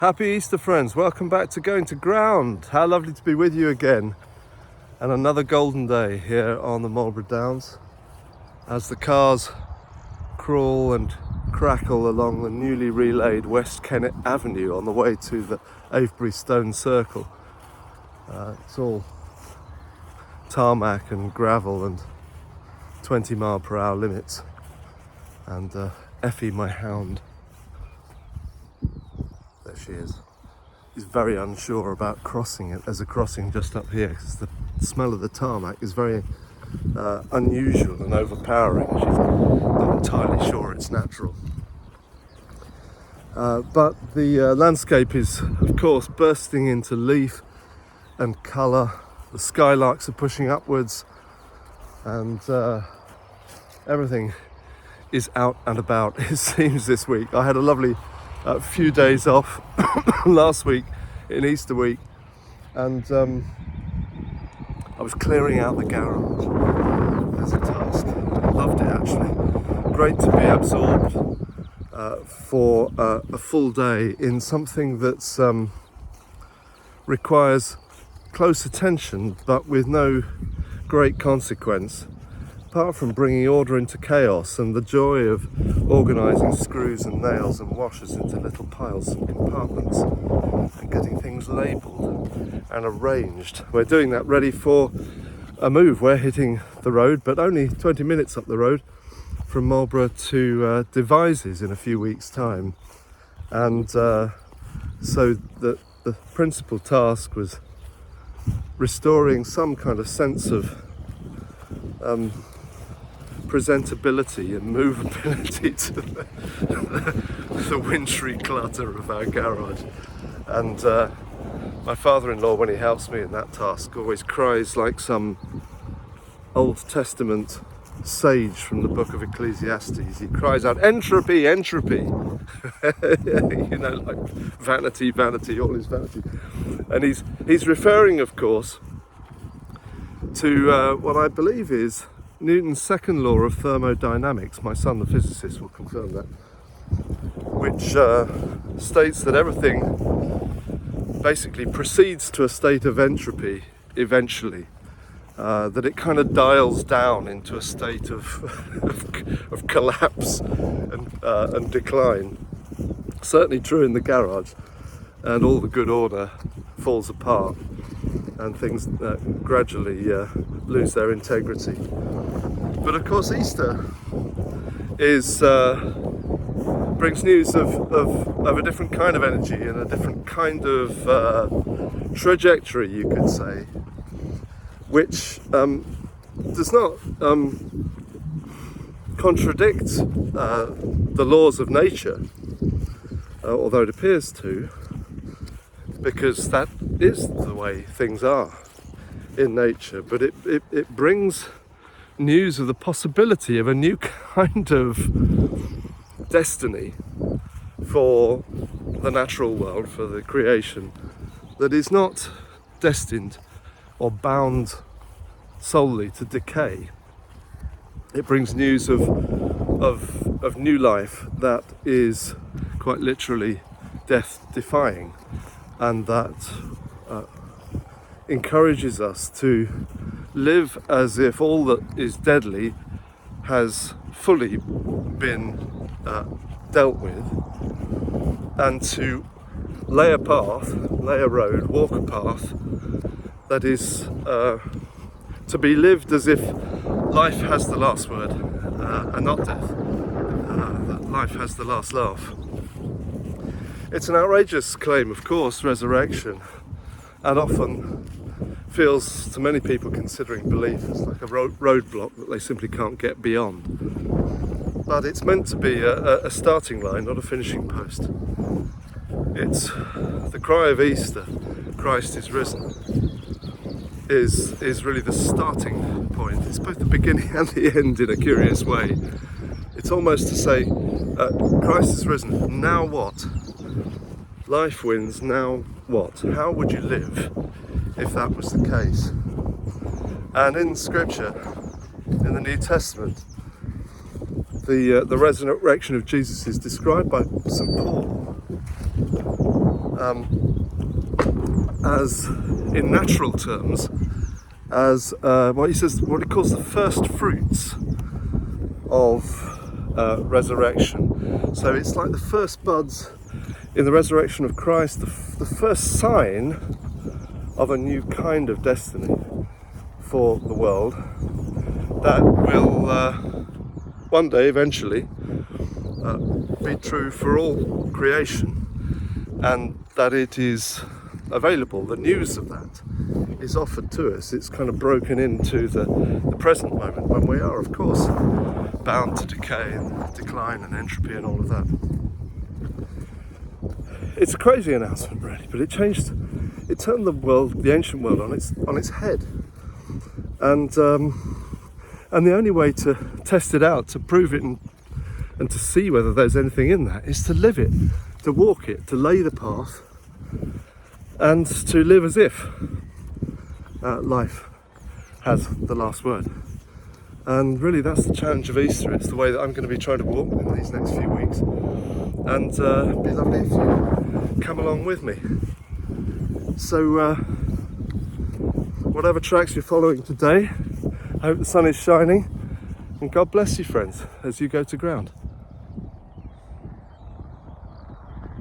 Happy Easter, friends. Welcome back to Going to Ground. How lovely to be with you again. And another golden day here on the Marlborough Downs as the cars crawl and crackle along the newly relaid West Kennet Avenue on the way to the Avebury Stone Circle. It's all tarmac and gravel and 20-mile-per-hour limits. And Effie, my hound, there she is. She's very unsure about crossing it. There's a crossing just up here because the smell of the tarmac is very unusual and overpowering. She's not entirely sure it's natural. But the landscape is, of course, bursting into leaf and colour. The skylarks are pushing upwards and everything is out and about, it seems, this week. I had a lovely few days off last week in Easter week, and I was clearing out the garage as a task. I loved it, actually. Great to be absorbed for a full day in something that's requires close attention but with no great consequence, apart from bringing order into chaos and the joy of organising screws and nails and washers into little piles and compartments and getting things labelled and arranged. We're doing that ready for a move. We're hitting the road, but only 20 minutes up the road from Marlborough to Devizes in a few weeks' time. And so the principal task was restoring some kind of sense of presentability and movability to the wintry clutter of our garage. And my father-in-law, when he helps me in that task, always cries like some Old Testament sage from the book of Ecclesiastes. He cries out, "Entropy, entropy." You know, like vanity, vanity, all is vanity. And he's referring, of course, to what I believe is Newton's second law of thermodynamics. My son, the physicist, will confirm that, which states that everything basically proceeds to a state of entropy eventually, that it kind of dials down into a state of collapse and decline. Certainly true in the garage, and all the good order falls apart and things gradually lose their integrity. But of course, Easter brings news of a different kind of energy and a different kind of trajectory, you could say, which does not contradict the laws of nature, although it appears to, because that is the way things are in nature. But it brings news of the possibility of a new kind of destiny for the natural world, for the creation, that is not destined or bound solely to decay. It brings news of new life that is quite literally death-defying, and that encourages us to live as if all that is deadly has fully been dealt with, and to lay a path, lay a road, walk a path that is to be lived as if life has the last word and not death, that life has the last laugh. It's an outrageous claim, of course, resurrection, and often feels to many people considering belief as like a roadblock that they simply can't get beyond. But it's meant to be a starting line, not a finishing post. It's the cry of Easter, Christ is risen, is really the starting point. It's both the beginning and the end in a curious way. It's almost to say, Christ is risen, now what? Life wins, now what? How would you live if that was the case? And in Scripture, in the New Testament, the resurrection of Jesus is described by St. Paul as in natural terms as what he calls the first fruits of resurrection. So it's like the first buds in the resurrection of Christ, the first sign of a new kind of destiny for the world that will one day eventually be true for all creation, and that it is available. The news of that is offered to us. It's kind of broken into the present moment when we are, of course, bound to decay and decline and entropy and all of that. It's a crazy announcement, really, but it turned the ancient world on its head, and the only way to test it out, to prove it, and to see whether there's anything in that, is to live it, to walk it, to lay the path, and to live as if life has the last word. And really, that's the challenge of Easter. It's the way that I'm going to be trying to walk in these next few weeks, and it'd be lovely if you come along with me. So whatever tracks you're following today, I hope the sun is shining, and God bless you, friends, as you go to ground.